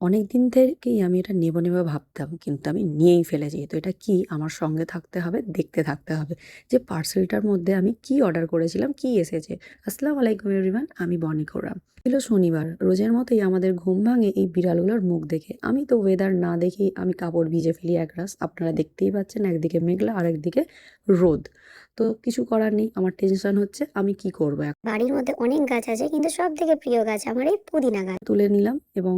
অনেক দিন থেকেই আমি এটা নেব, নেব ভাবতাম। কিন্তু আমি নিয়েই ফেলেছি। তো এটা কি আমার সঙ্গে থাকতে হবে, দেখতে থাকতে হবে যে পার্সেলটার মধ্যে আমি কি অর্ডার করেছিলাম, কি এসেছে। আসসালামু আলাইকুম এভরিওয়ান, আমি বনি কোরাম। ছিল শনিবার। রোজের মতোই আমাদের ঘুম ভাঙে এই বিড়ালগুলোর মুখ দেখে। আমি তো ওয়েদার না দেখেই আমি কাপড় ভিজে ফেলি একরাশ। আপনারা দেখতেই পাচ্ছেন, একদিকে মেঘলা আর একদিকে রোদ। তো কিছু করার নেই। আমার টেনশন হচ্ছে আমি কি করব এখন। বাড়ির মধ্যে অনেক গাছ আছে, কিন্তু সব থেকে প্রিয় গাছ আমার এই পুদিনা গাছ। তুলে নিলাম এবং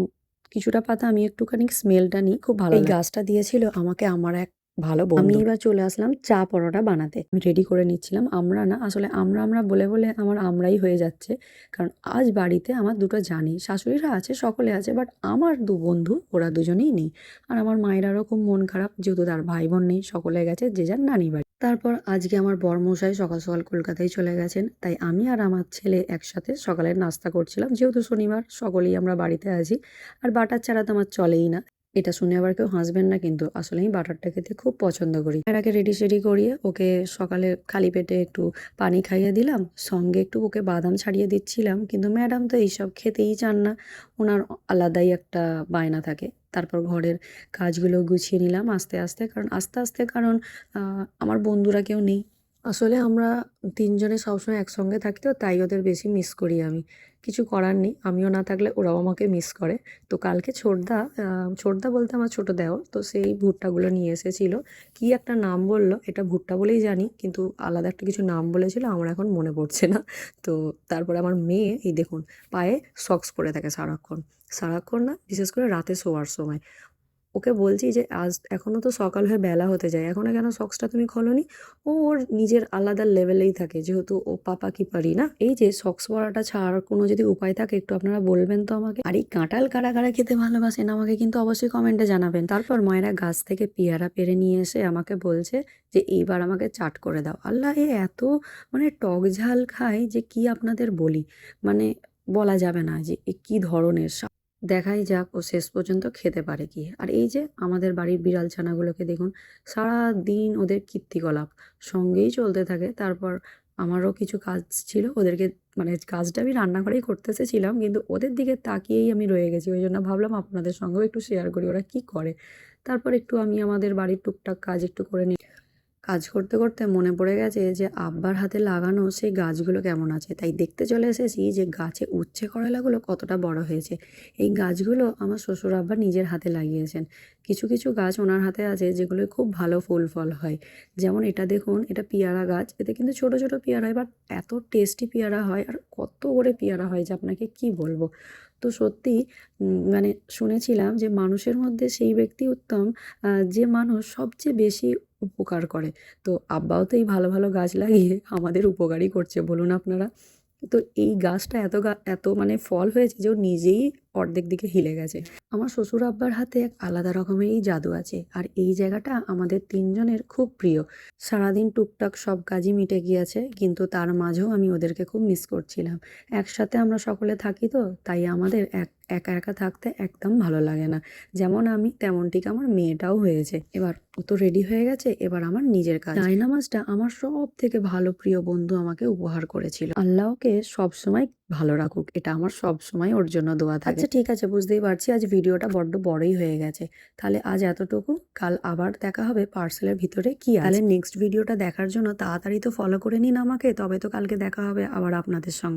কিছুটা পাতা আমি একটুখানি স্মেলটা নিই, খুব ভালো এই গাছটা দিয়েছিল আমাকে আমার এক ভালো বন্ধু। আমি এবার চলে আসলাম চা পরোটা বানাতে। আমি রেডি করে নিচ্ছিলাম। আমরা না আসলে আমরা বলে বলে আমার আমরাই হয়ে যাচ্ছে। কারণ আজ বাড়িতে আমার দুটো জানি শাশুড়িরা আছে, সকলে আছে, বাট আমার বন্ধু ওরা দুজনেই নেই। আর আমার মায়েরারও খুব মন খারাপ, যেহেতু তার ভাই বোন নেই, সকলে গেছে যে যার নানি বাড়ি। তারপর আজকে আমার বরমশাই সকাল সকাল কলকাতায় চলে গেছেন, তাই আমি আর আমার ছেলে একসাথে সকালের নাস্তা করছিলাম। যেহেতু শনিবার সকলেই আমরা বাড়িতে আছি, আর বাটার ছাড়া তো আমার চলেই না। এটা শুনে আবার কেউ হাসবেন না, কিন্তু আসলে আমি বাটারটা খেতে খুব পছন্দ করি। এর আগে রেডি সেডি করিয়ে ওকে সকালে খালি পেটে একটু পানি খাইয়ে দিলাম, সঙ্গে একটু ওকে বাদাম ছাড়িয়ে দিচ্ছিলাম। কিন্তু ম্যাডাম তো এইসব খেতেই চান না, ওনার আলাদাই একটা বায়না থাকে। তারপর ঘরের কাজগুলো গুছিয়ে নিলাম আস্তে আস্তে, কারণ আস্তে আস্তে, কারণ আমার বন্ধুরা কেউ নেই। আসলে আমরা তিনজনে সবসময় একসঙ্গে থাকি, তো তাই ওদের বেশি মিস করি আমি। কিছু করার নেই, আমিও না থাকলে ওরাও আমাকে মিস করে। তো কালকে ছোটদা বলতে আমার ছোট দেওর, তো সেই ভুট্টাগুলো নিয়ে এসেছিল। কি একটা নাম বললো, এটা ভুট্টা বলেই জানি, কিন্তু আলাদা একটা কিছু নাম বলেছিল, আমার এখন মনে পড়ছে না। তো তারপরে আমার মেয়ে এই দেখুন, পায়ে সক্স পরে থাকে সারাক্ষণ। সারাক্ষণ না, বিশেষ করে রাতে শোয়ার সময়। ওকে বলছি যে আজ এখনো তো সকাল হয়ে বেলা হতে যায়, এখনো কেন সক্সটা তুমি খোলোনি? ও ওর নিজের আলাদা লেভেলেই থাকে, যেহেতু ও পাপা কি পারি না। এই যে সক্স পরাটা ছাড়ার কোনো যদি উপায় থাকে একটু আপনারা বলবেন তো আমাকে। আর এই কাঁঠাল কারা কারা খেতে ভালোবাসেন আমাকে কিন্তু অবশ্যই কমেন্টে জানাবেন। তারপর মায়েরা গাছ থেকে পেয়ারা পেরে নিয়ে এসে আমাকে বলছে যে এইবার আমাকে চাট করে দাও। আল্লাহ, এ এত মানে টক ঝাল খায় যে কি আপনাদের বলি, মানে বলা যাবে না যে এ কি ধরনের। দেখাই যাক ও শেষ পর্যন্ত খেতে পারে কি। আর এই যে আমাদের বাড়ির বিড়াল ছানাগুলোকে দেখুন, সারাদিন ওদের কীর্তিকলাপ সঙ্গেই চলতে থাকে। তারপর আমারও কিছু কাজ ছিল, ওদেরকে মানে কাজটা আমি রান্নাঘরেই করতে এসেছিলাম, কিন্তু ওদের দিকে তাকিয়েই আমি রয়ে গেছি। ওই জন্য ভাবলাম আপনাদের সঙ্গেও একটু শেয়ার করি ওরা কি করে। তারপর একটু আমি আমাদের বাড়ির টুকটাক কাজ একটু করে নিই। কাজ করতে করতে মনে পড়ে গেছে যে আব্বার হাতে লাগানো সেই গাছগুলো কেমন আছে, তাই দেখতে চলে এসেছি যে গাছে উচ্ছে করলাগুলো কতটা বড় হয়েছে। এই গাছগুলো আমার শ্বশুর আব্বা নিজের হাতে লাগিয়েছেন। কিছু কিছু গাছ ওনার হাতে আছে যেগুলো খুব ভালো ফুল ফল হয়। যেমন এটা দেখুন, এটা পেয়ারা গাছ, এতে কিন্তু ছোট ছোট পেয়ারা হয়, বাট এত টেস্টি পেয়ারা হয়, আর কত করে পেয়ারা হয় যে আপনাকে কি বলবো। তো সত্যি মানে শুনেছিলাম যে মানুষের মধ্যে সেই ব্যক্তি উত্তম যে মানুষ সবচেয়ে বেশি উপকার করে। তো আব্বাও তো এই ভালো ভালো গাছ লাগিয়ে আমাদের উপকারই করছে, বলুন আপনারা। তো এই গাছটা এত মানে ফল হয়েছে যে ও নিজেই অর্ধেক দিকে হিলে গেছে। আমার শ্বশুর আব্বার হাতে এক আলাদা রকমেরই জাদু আছে, আর এই জায়গাটা আমাদের তিনজনের খুব প্রিয়। সারাদিন টুকটাক সব কাজই মিটে গিয়েছে, কিন্তু তার মাঝেও আমি ওদেরকে খুব মিস করছিলাম। একসাথে আমরা সকলে থাকি, তো তাই আমাদের একা একা থাকতে একদম ভালো লাগে না। যেমন আমি, তেমন ঠিক আমার মেয়েটাও হয়েছে। এবার ও তো রেডি হয়ে গেছে, এবার আমার নিজের কাজ। জায়নামাজটা আমার সব থেকে ভালো প্রিয় বন্ধু আমাকে উপহার করেছিল। আল্লাহ ওকে সবসময় ভালো রাখুক, এটা আমার সবসময় ওর জন্য দোয়া থাকে। আচ্ছা ঠিক আছে, বুঝতেই পারছি আজ ভিডিওটা বড্ড বড়ই হয়ে গেছে। তাহলে আজ এতটুকু, কাল আবার দেখা হবে পার্সেলের ভিতরে কি আছে। তাহলে নেক্সট ভিডিওটা দেখার জন্য তাড়াতাড়ি তো ফলো করে নিন আমাকে, তবে তো কালকে দেখা হবে আবার আপনাদের সঙ্গে।